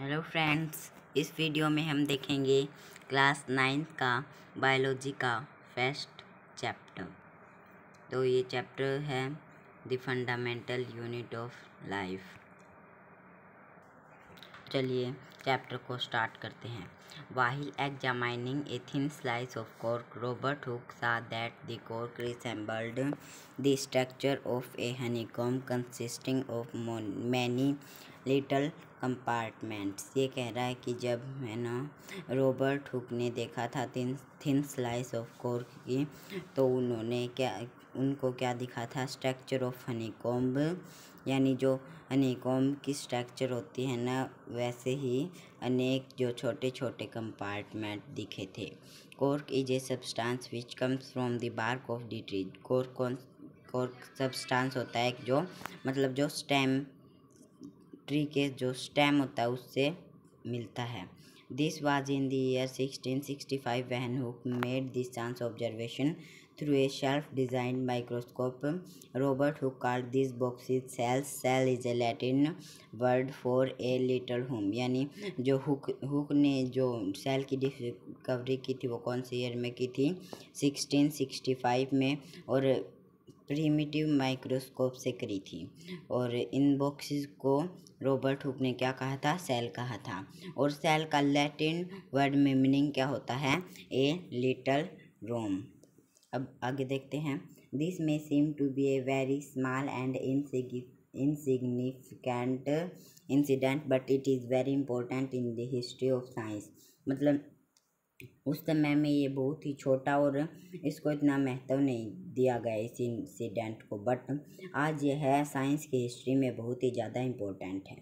Hello friends, इस video में हम देखेंगे क्लास 9 का बायोलॉजी का फर्स्ट चैप्टर। तो ये चैप्टर है the fundamental unit of life. चलिए चैप्टर को स्टार्ट करते हैं। While examining a thin slice of cork, Robert Hooke saw that the cork resembled the structure of a honeycomb consisting of many little compartments। ये कह रहा है कि जब है ना रॉबर्ट हुक ने देखा था थिन स्लाइस ऑफ कॉर्क की, तो उनको क्या दिखा था? स्ट्रक्चर ऑफ हनीकॉम्ब, यानी जो हनीकॉम्ब की स्ट्रक्चर होती है ना, वैसे ही अनेक जो छोटे छोटे कंपार्टमेंट दिखे थे। Cork is a substance which comes from the bark of the tree. Cork substance होता है जो मतलब जो स्टेम, ट्री के जो स्टेम होता है उससे मिलता है। This was in the year 1665 when hook made this chance observation through a self-designed microscope. Robert Hooke called these boxes cells. Cell is a Latin word for a little home। यानी जो hook ने जो cell की discovery की थी वो कौन से ईयर में की थी? 1665 में, और प्रिमिटिव माइक्रोस्कोप से करी थी। और इन बॉक्सेस को रॉबर्ट हुक ने क्या कहा था? सेल कहा था। और सेल का लैटिन वर्ड में मीनिंग क्या होता है? A little room. अब आगे देखते हैं। This may seem to be a very small and insignificant incident but it is very important in the history of science. मतलब उस समय में ये बहुत ही छोटा और इसको इतना महत्व नहीं दिया गया इस इंसिडेंट को, बट आज ये है साइंस की हिस्ट्री में बहुत ही ज़्यादा इम्पोर्टेंट है।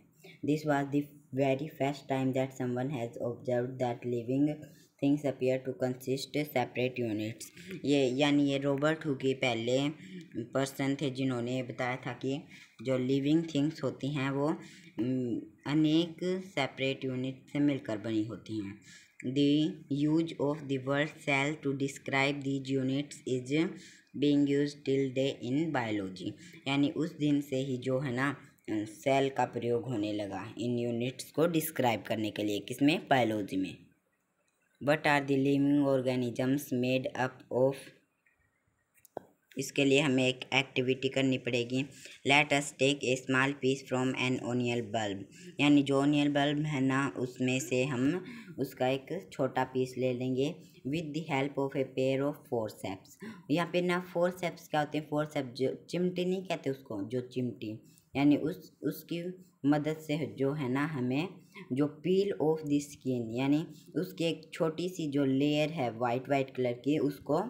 This was the very first time that someone has observed that living things appear to consist separate units. ये यानी ये रॉबर्ट हुक के पहले पर्सन थे जिन्होंने बताया था कि जो लिविंग थिंग्स होती हैं वो अनेक सेपरेट यूनिट से मिलकर बनी होती हैं। The use of the word cell to describe these units is being used till day in biology। यानी उस दिन से ही जो है ना सेल का प्रयोग होने लगा इन यूनिट्स को डिस्क्राइब करने के लिए। किसमें? बायोलॉजी में। What are the living organisms made up of? इसके लिए हमें एक एक्टिविटी करनी पड़ेगी। Let us take a small piece from an onion bulb. यानी जो ओनियल बल्ब है ना उसमें से हम उसका एक छोटा पीस ले लेंगे with the help of a pair of forceps. यहाँ पे ना फोरसेप्स क्या होते हैं? फोरसेप्स जो चिमटी नहीं कहते उसको, जो चिमटी, यानी उसकी मदद से जो है ना हमें जो पील ऑफ द स्किन, यानी उसकी एक छोटी सी जो लेयर है वाइट कलर की, उसको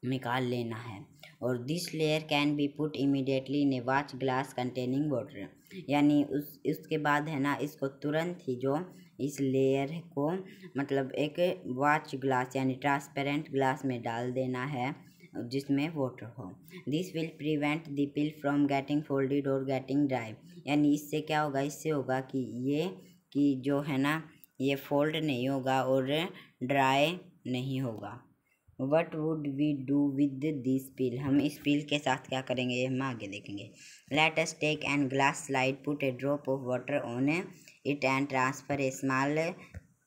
निकाल लेना है। और this layer can be put immediately in A watch glass containing water. यानी उसके बाद है ना इसको तुरंत ही जो इस लेयर को मतलब एक वॉच ग्लास यानी ट्रांसपेरेंट ग्लास में डाल देना है जिसमें वाटर हो। This will prevent the peel from getting folded और गेटिंग ड्राई। यानी इससे क्या होगा? इससे होगा कि जो है ना ये फोल्ड नहीं होगा और ड्राई नहीं होगा। What would we do with this peel? हम इस पिल के साथ क्या करेंगे ये हम आगे देखेंगे। Let us take an glass slide, put a drop of water on it and transfer a small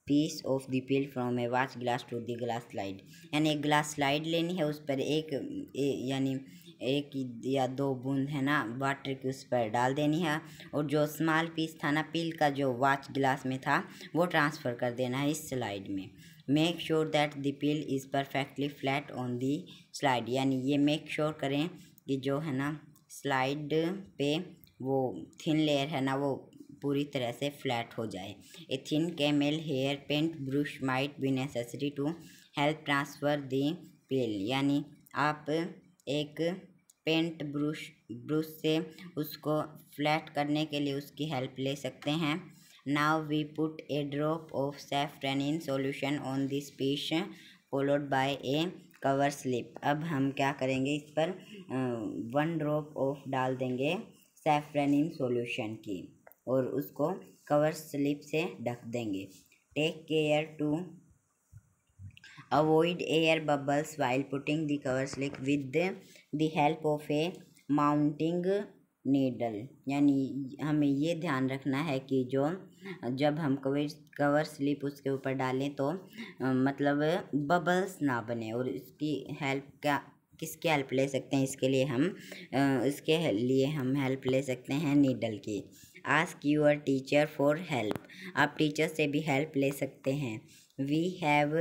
piece of the peel from a watch glass to the glass slide. यानी एक ग्लास स्लाइड लेनी है, उस पर यानी एक या दो बूंद है ना वाटर की उस पर डाल देनी है, और जो स्मॉल पीस था ना पिल का जो वॉच ग्लास में था वो ट्रांसफ़र कर देना है इस स्लाइड में। Make sure that the pill is perfectly flat on the slide. यानी ये मेक श्योर करें कि जो है ना स्लाइड पे वो थिन लेयर है ना वो पूरी तरह से फ्लैट हो जाए। A thin camel hair paint brush might be necessary to help transfer the peel. यानी आप एक पेंट ब्रश से उसको फ्लैट करने के लिए उसकी हेल्प ले सकते हैं। Now we put a drop of safranin solution on this piece followed by a cover slip। अब हम क्या करेंगे? इस पर 1 ड्रॉप ऑफ डाल देंगे सैफ्रानिन सॉल्यूशन की और उसको कवर स्लिप से ढक देंगे। Take care to avoid air bubbles while putting the cover slip with the help of a mounting needle, यानी हमें ये ध्यान रखना है कि जो जब हम कवर स्लिप उसके ऊपर डालें तो मतलब बबल्स ना बने। और इसकी हेल्प किसकी हेल्प ले सकते हैं? इसके लिए हम हेल्प ले सकते हैं नीडल की। Ask your teacher for help, आप टीचर से भी हेल्प ले सकते हैं। We have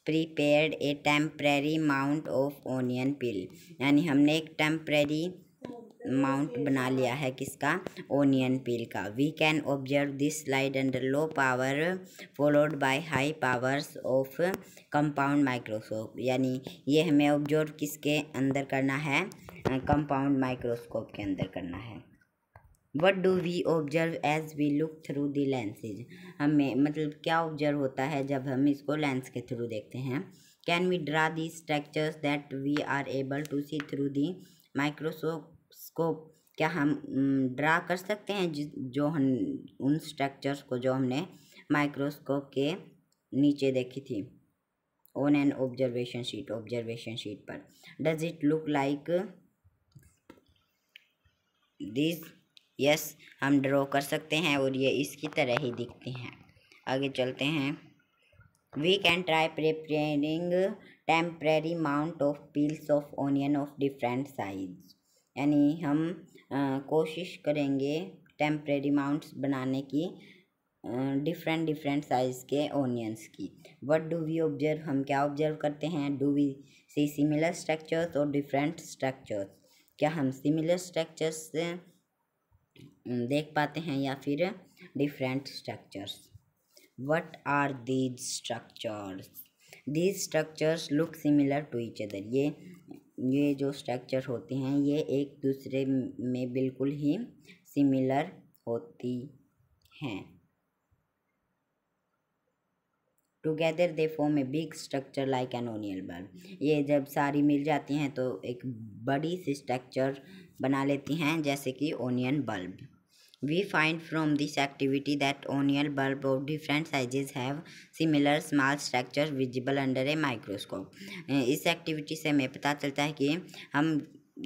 prepared a temporary mount of onion peel, यानी हमने एक टेम्परेरी माउंट बना लिया है किसका? ओनियन पिल का। We can observe this slide under low power followed by high powers of compound microscope, यानी ये हमें ऑब्जर्व किसके अंदर करना है? कंपाउंड माइक्रोस्कोप के अंदर करना है। What do we observe as we look through the lenses, हमें मतलब क्या ऑब्जर्व होता है जब हम इसको लेंस के थ्रू देखते हैं? Can we draw the structures that we are able to see through the microscope, क्या हम ड्रा कर सकते हैं जो हम उन स्ट्रक्चर्स को जो हमने माइक्रोस्कोप के नीचे देखी थी ऑन एन ऑब्जर्वेशन शीट पर? Does it look like this? Yes, हम ड्रॉ कर सकते हैं और ये इसकी तरह ही दिखते हैं। आगे चलते हैं। We can try preparing temporary mount of peels of onion of different size, यानी हम कोशिश करेंगे टेम्परेरी माउंट्स बनाने की डिफरेंट साइज़ के ओनियंस की। व्हाट डू वी ऑब्जर्व, हम क्या ऑब्जर्व करते हैं? Do we see similar structures और डिफरेंट स्ट्रक्चर्स, क्या हम सिमिलर स्ट्रक्चर्स देख पाते हैं या फिर different structures? What are these structures? These structures look similar to each other, ये जो स्ट्रक्चर होते हैं ये एक दूसरे में बिल्कुल ही सिमिलर होती हैं। Together they form a big structure like an onion bulb, ये जब सारी मिल जाती हैं तो एक बड़ी सी स्ट्रक्चर बना लेती हैं जैसे कि onion bulb. We find from this activity that onion bulb of different sizes have similar small structures visible under a microscope। इस एक्टिविटी से हमें पता चलता है कि हम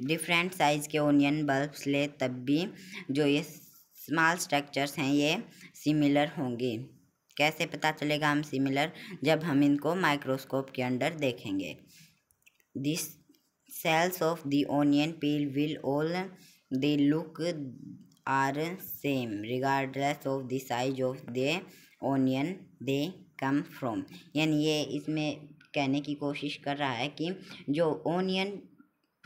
डिफरेंट साइज़ के ओनियन बल्ब्स ले तब भी जो ये स्मॉल स्ट्रक्चर्स हैं ये सिमिलर होंगे। कैसे पता चलेगा हम सिमिलर? जब हम इनको माइक्रोस्कोप के अंदर देखेंगे। This cells of the onion peel will all they look are same regardless of the size of the onion they come from, यानी ये इसमें कहने की कोशिश कर रहा है कि जो ओनियन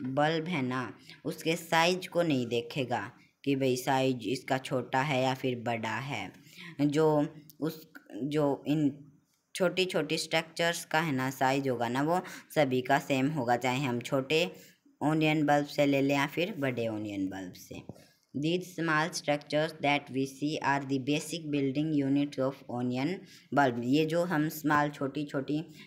बल्ब है ना उसके साइज को नहीं देखेगा कि भाई साइज इसका छोटा है या फिर बड़ा है। जो इन छोटी छोटी स्ट्रक्चर्स का है ना साइज होगा ना वो सभी का सेम होगा, चाहे हम छोटे ओनियन बल्ब से ले लें या फिर बड़े ओनियन बल्ब से। These small structures that we see are the basic building units of onion bulb, ये जो हम स्मॉल छोटी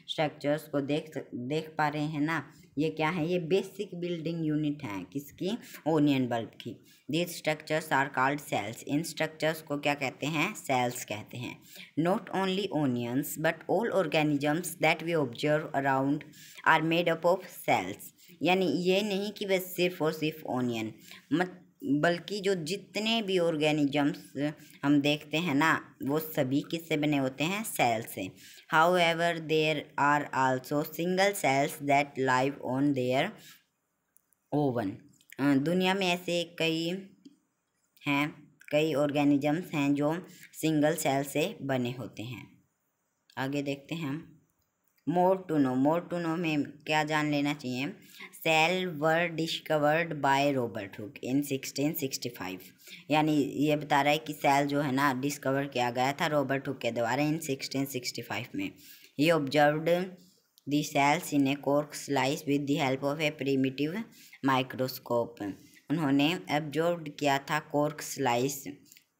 स्ट्रक्चर्स को देख पा रहे हैं ना ये क्या है? ये बेसिक बिल्डिंग यूनिट हैं किसकी? ओनियन बल्ब की। These structures are called cells, in structures को क्या कहते हैं? सेल्स कहते हैं। Not only onions but all organisms that we observe around are made up of cells, यानी ये नहीं कि बस सिर्फ और सिर्फ ओनियन बल्कि जो जितने भी ऑर्गेनिजम्स हम देखते हैं ना वो सभी किससे बने होते हैं? सेल से। However there are also single cells that live on their own, दुनिया में ऐसे कई ऑर्गेनिजम्स हैं जो सिंगल सेल से बने होते हैं। आगे देखते हैं हम। मोर टू नो में क्या जान लेना चाहिए? Cell were discovered by Robert Hooke in 1665, यानी ये बता रहा है कि सेल जो है ना डिस्कवर किया गया था रॉबर्ट हुक के द्वारा इन 1665 में। He observed the cells in a cork slice with the help of a primitive microscope, उन्होंने ऑब्जर्व किया था कॉर्क स्लाइस,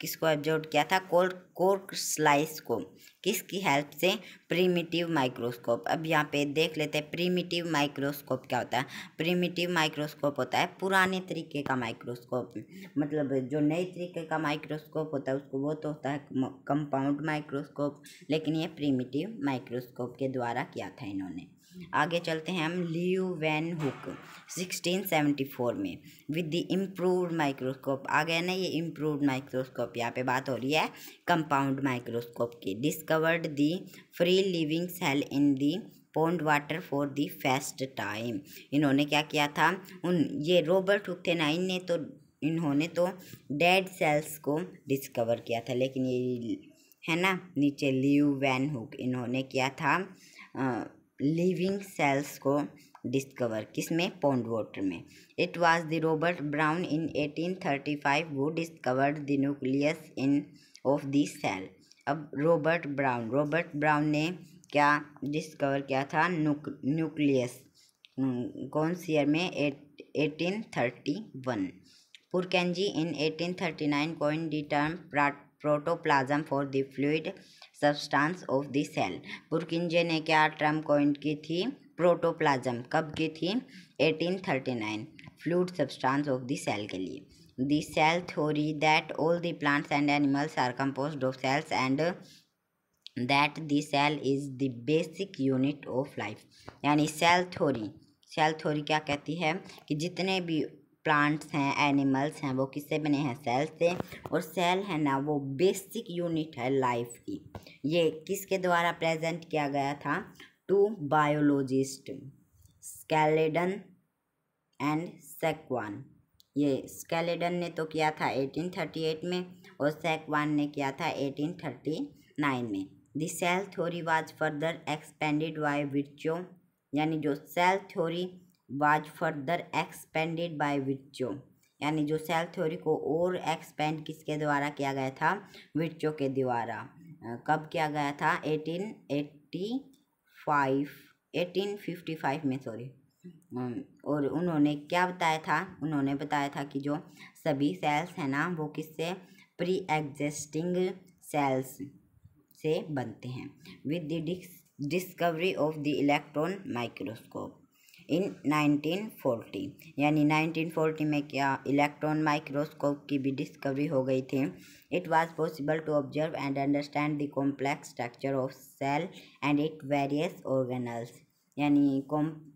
किसको ऑब्जर्व किया था? कॉर्क स्लाइस को, किसकी हेल्प से? Primitive microscope. अब यहाँ पे देख लेते हैं प्रिमिटिव माइक्रोस्कोप क्या होता है। प्रिमिटिव माइक्रोस्कोप होता है पुराने तरीके का माइक्रोस्कोप, मतलब जो नए तरीके का माइक्रोस्कोप होता है उसको वो तो होता है कंपाउंड माइक्रोस्कोप, लेकिन ये प्रिमिटिव माइक्रोस्कोप के द्वारा किया था इन्होंने। आगे चलते हैं हम। लियू वैन हुक 1674 में विद द इम्प्रूव्ड माइक्रोस्कोप, आ गया ना ये इम्प्रूव्ड माइक्रोस्कोप, यहाँ पे बात हो रही है कंपाउंड माइक्रोस्कोप की। Discovered the free living cell in the pond water for the first time. इन्होंने क्या किया था, ये रॉबर्ट हुक थे ना, इन्होंने तो डेड सेल्स को डिस्कवर किया था, लेकिन ये है ना नीचे लियू वैन हुक, इन्होंने किया था लिविंग सेल्स को डिस्कवर, किसमें, पॉन्ड वाटर में। It was the Robert Brown in 1835 वो discovered the nucleus in of the cell. अब रॉबर्ट ब्राउन ने क्या डिस्कवर किया था, न्यूक्लियस, कौन सी ईयर में, 1831। Purkinje in 1839 coined the term प्रोटोप्लाज्म for the fluid substance of the cell. Purkinje ने क्या टर्म कॉइंड की थी, प्रोटोप्लाज्म, कब की थी, 1839, fluid substance of the cell के लिए। The cell theory that all the plants and animals are composed of cells and that the cell is the basic unit of life. यानी cell theory क्या कहती है कि जितने भी प्लांट्स हैं, एनिमल्स हैं, वो किससे बने हैं, सेल से, और सेल है ना वो बेसिक यूनिट है लाइफ की। ये किसके द्वारा प्रेजेंट किया गया था, टू बायोलॉजिस्ट, स्केलेडन एंड सेक्वान। ये स्केलेडन ने तो किया था 1838 में और सेक्वान ने किया था 1839 में। The cell theory was further expanded by Virchow, यानी जो cell theory was further expanded by Virchow, यानी जो सेल थ्योरी को और एक्सपेंड किसके द्वारा किया गया था, विर्चो के द्वारा। कब किया गया था, 1855 में, सॉरी। और उन्होंने क्या बताया था, उन्होंने बताया था कि जो सभी सेल्स हैं ना वो किससे, प्री एग्जिस्टिंग सेल्स से बनते हैं। With the discovery of the electron microscope इन 1940, यानी 1940 में क्या, इलेक्ट्रॉन माइक्रोस्कोप की भी डिस्कवरी हो गई थी। It was possible to observe and understand the complex structure of cell and it various organelles, यानी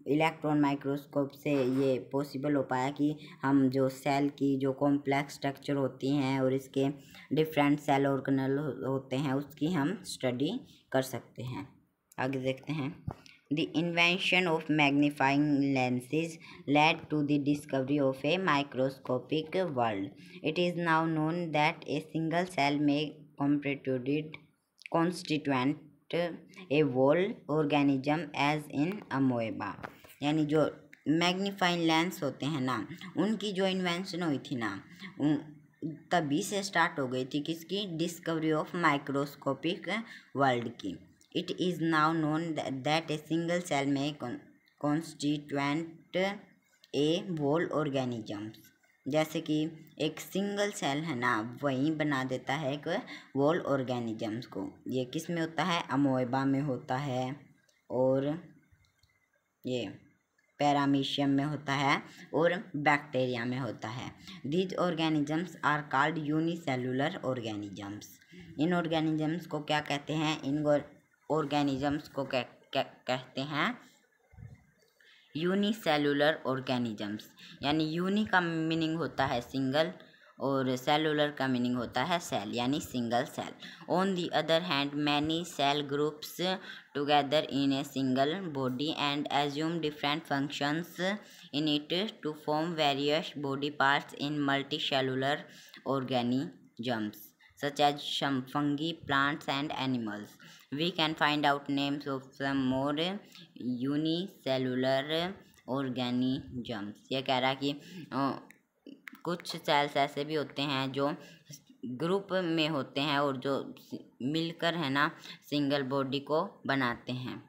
इलेक्ट्रॉन माइक्रोस्कोप से ये पॉसिबल हो पाया कि हम जो सेल की जो कॉम्प्लेक्स स्ट्रक्चर होती हैं और इसके डिफरेंट सेल ऑर्गेनल होते हैं उसकी हम स्टडी कर सकते हैं। आगे देखते हैं। The invention of magnifying lenses led to the discovery of a microscopic world. It is now known that a single cell may constitute a whole organism as in amoeba. यानी जो मैग्नीफाइंग लेंस होते हैं ना, उनकी जो invention हुई थी ना, तभी से स्टार्ट हो गई थी किसकी, डिस्कवरी ऑफ माइक्रोस्कोपिक वर्ल्ड की। It is now known that a single cell may constitute a whole organism. जैसे कि एक सिंगल सेल है ना वही बना देता है एक वोल ऑर्गेनिजम्स को। ये किस में होता है, अमोएबा में होता है और ये पैरामीशियम में होता है और बैक्टीरिया में होता है। These organisms are called unicellular organisms. In organisms को क्या कहते हैं, इन ऑर्गेनिजम्स को कहते हैं यूनिसेलुलर ऑर्गेनिजम्स। यानी यूनि का मीनिंग होता है सिंगल और सेलुलर का मीनिंग होता है सेल, यानी single cell. On the other hand many cell groups together in a single body and assume different functions in it to form various body parts in multicellular organisms such as some fungi, plants and animals. We can find out names of some more unicellular organisms. ये कह रहा है कि कुछ sales ऐसे भी होते हैं जो ग्रुप में होते हैं और जो मिलकर है ना सिंगल बॉडी को बनाते हैं,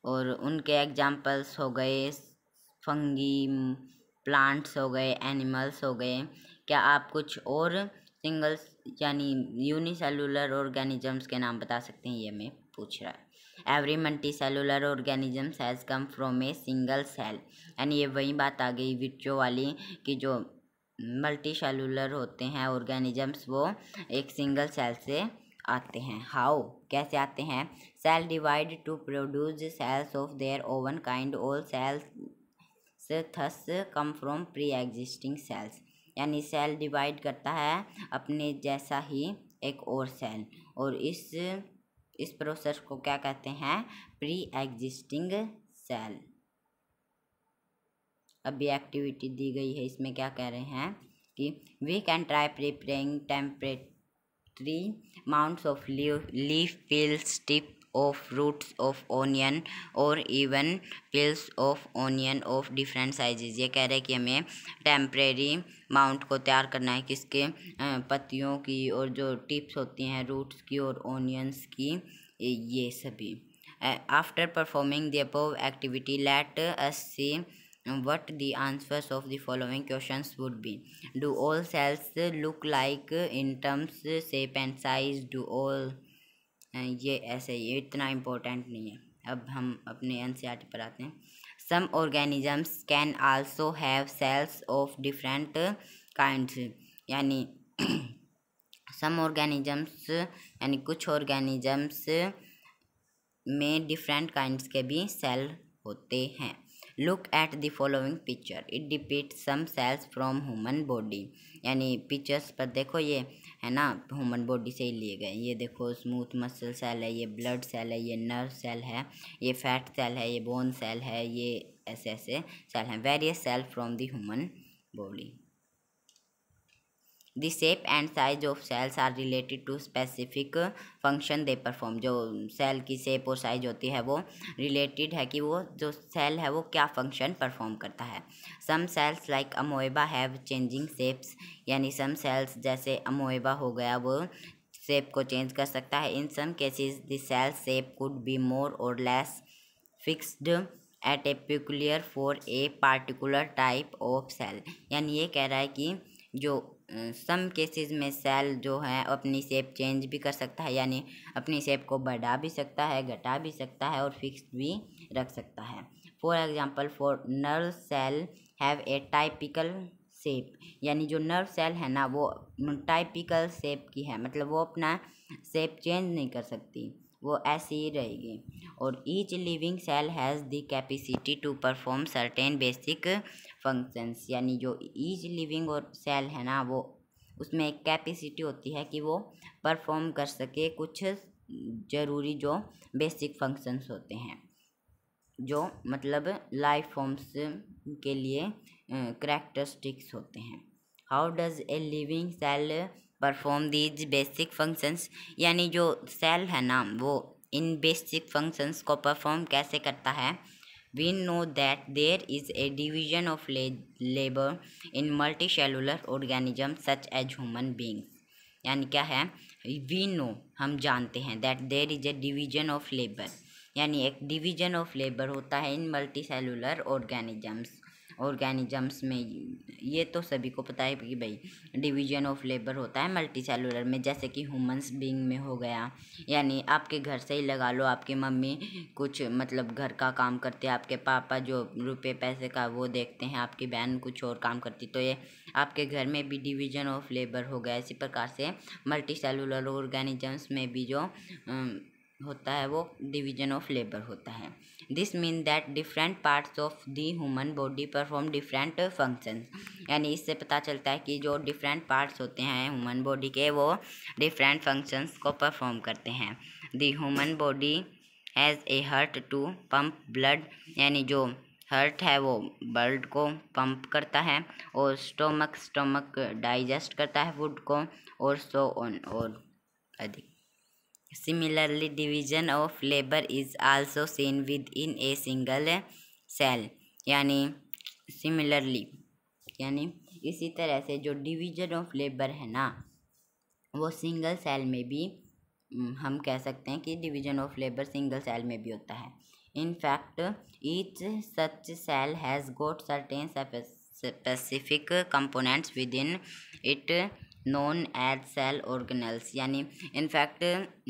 और उनके एग्जाम्पल्स हो गए फंगी, प्लांट्स हो गए, एनिमल्स हो गए। क्या आप कुछ और सिंगल्स यानी यूनिसेलुलर ऑर्गेनिजम्स के नाम बता सकते हैं, ये मैं पूछ रहा है। Every multicellular organisms has come from a single cell, यानी ये वही बात आ गई विट्रो वाली कि जो मल्टी सेलुलर होते हैं ऑर्गेनिजम्स वो एक सिंगल सेल से आते हैं। हाउ कैसे आते हैं? Cell divide to produce cells of their own kind, all cells thus come from pre existing cells. यानी सेल डिवाइड करता है अपने जैसा ही एक और सेल, और इस प्रोसेस को क्या कहते हैं? Pre existing cell. अभी एक्टिविटी दी गई है, इसमें क्या कह रहे हैं कि we can try preparing temporary amounts of leaf peels, tip of roots of onion और even peels of onion of different sizes। ये कह रहे हैं कि हमें टेम्परेरी माउंट को तैयार करना है, किसके? पत्तियों की, और जो टिप्स होती हैं रूट्स की और ऑनियंस की, ये सभी। After performing the above activity let us see what the answers of the following questions would be. Do all cells look like in terms shape and size? Do all ये ऐसे, ये इतना important नहीं है। अब हम अपने एनसीईआरटी पर आते हैं। Some organisms can also have cells of different kinds। यानी some organisms यानी कुछ organisms में डिफरेंट काइंड्स के भी सेल होते हैं। Look at the following picture, it depicts some cells from human body. यानी पिक्चर्स पर देखो, ये है ना ह्यूमन बॉडी से ही लिए गए। ये देखो स्मूथ मसल सेल है, ये ब्लड सेल है, ये नर्व सेल है, ये फैट सेल है, ये बोन सेल है, ये ऐसे ऐसे सेल हैं, various cell from the human body. The shape and size of cells are related to specific function they perform। जो सेल की शेप और साइज होती है वो रिलेटेड है कि वो जो सेल है वो क्या फंक्शन परफॉर्म करता है। Some cells like amoeba have changing shapes. यानी सम सेल्स जैसे अमोएबा हो गया, वो शेप को चेंज कर सकता है। In some cases the cell shape could be more or less fixed at a peculiar for a particular type of cell. यानी ये कह रहा है कि जो सम केसेस में सेल जो है अपनी शेप चेंज भी कर सकता है, यानी अपनी शेप को बढ़ा भी सकता है, घटा भी सकता है और फिक्स भी रख सकता है। For example, for nerve cell have a typical shape. यानी जो नर्व सेल है ना वो टाइपिकल शेप की है, मतलब वो अपना शेप चेंज नहीं कर सकती, वो ऐसी ही रहेगी। और each living cell has the capacity to perform certain basic functions. यानी जो ईच लिविंग और सेल है ना वो उसमें एक कैपेसिटी होती है कि वो परफॉर्म कर सके कुछ ज़रूरी जो बेसिक फंक्शंस होते हैं, जो मतलब लाइफ फॉर्म्स के लिए करैक्टरिस्टिक्स होते हैं। How does a living cell perform these basic functions? यानी जो सेल है ना वो इन बेसिक फंक्शंस को परफॉर्म कैसे करता है? We know that there is a division of labor in multicellular organisms such as human beings। यानी क्या है? We know हम जानते हैं that there is a division of labor, यानी एक डिवीजन ऑफ लेबर होता है इन मल्टीसेलुलर ऑर्गेनिजम्स में। ये तो सभी को पता है कि भाई डिवीजन ऑफ लेबर होता है मल्टी सेलुलर में, जैसे कि ह्यूमंस बीइंग में हो गया। यानी आपके घर से ही लगा लो, आपकी मम्मी कुछ मतलब घर का काम करते हैं, आपके पापा जो रुपए पैसे का वो देखते हैं, आपकी बहन कुछ और काम करती, तो ये आपके घर में भी डिवीजन ऑफ लेबर हो गया। इसी प्रकार से मल्टी सेलुलर ऑर्गेनिजम्स में भी जो होता है वो डिवीजन ऑफ लेबर होता है। This mean that different parts of the human body perform different functions. यानी इससे पता चलता है कि जो डिफरेंट पार्ट्स होते हैं ह्यूमन बॉडी के वो डिफरेंट फंक्शंस को परफॉर्म करते हैं। The human body has a heart to pump blood. यानी जो हार्ट है वो ब्लड को पंप करता है, और स्टोमक डाइजेस्ट करता है फूड को, और सो ऑन और अधिक। Similarly, division of labor is also seen within a single cell। यानी सिमिलरली यानी इसी तरह से जो डिवीजन ऑफ लेबर है ना वो सिंगल सेल में भी हम कह सकते हैं कि division of labour single cell में भी होता है। In fact each such cell has got certain specific components within it known as cell organelles. यानी इनफैक्ट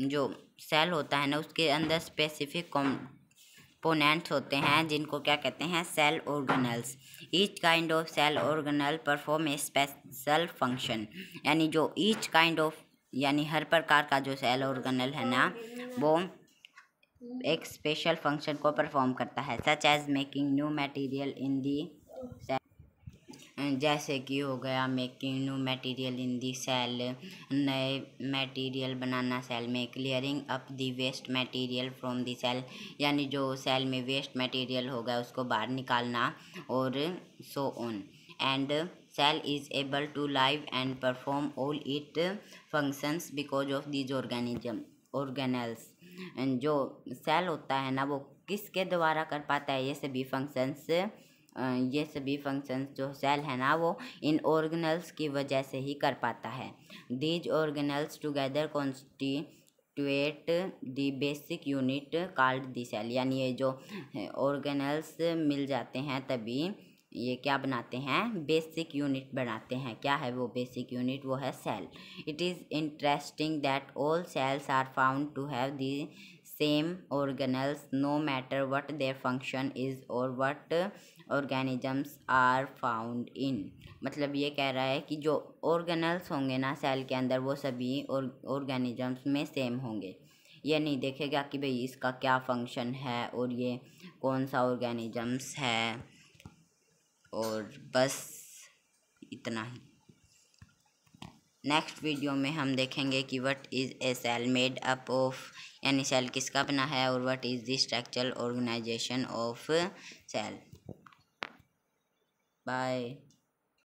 जो सेल होता है ना उसके अंदर स्पेसिफिक कंपोनेंट्स होते हैं जिनको क्या कहते हैं? Cell organelles. Each kind of cell organelle perform a special function. यानी जो ईच काइंड ऑफ यानी हर प्रकार का जो सेल ऑर्गेनल है ना वो एक स्पेशल फंक्शन को परफॉर्म करता है, such as making new material in the cell. जैसे कि हो गया making new material in the cell, नए मटेरियल बनाना सेल में, clearing up the waste material from the cell, यानी जो सेल में वेस्ट मटेरियल होगा उसको बाहर निकालना, और so on. And cell is able to live and perform all its functions because of these organelles। जो सेल होता है ना वो किसके द्वारा कर पाता है ये सभी फंक्शंस जो सेल है ना वो इन ऑर्गेनल्स की वजह से ही कर पाता है। These organelles together constitute the basic unit called the cell, यानी ये जो ऑर्गेनल्स मिल जाते हैं तभी ये क्या बनाते हैं, बेसिक यूनिट बनाते हैं। क्या है वो बेसिक यूनिट, वो है cell. It is interesting that all cells are found to have the same organelles no matter what their function is or what organisms are found in. मतलब ये कह रहा है कि जो ऑर्गेनल्स होंगे ना सेल के अंदर वो सभी ऑर्गेनिजम्स में सेम होंगे। ये नहीं देखेगा कि भाई इसका क्या फंक्शन है और ये कौन सा ऑर्गेनिजम्स है, और बस इतना ही। नेक्स्ट वीडियो में हम देखेंगे कि what is a cell made up of, यानी सेल किसका बना है, और what is the structural organisation of cell. Bye.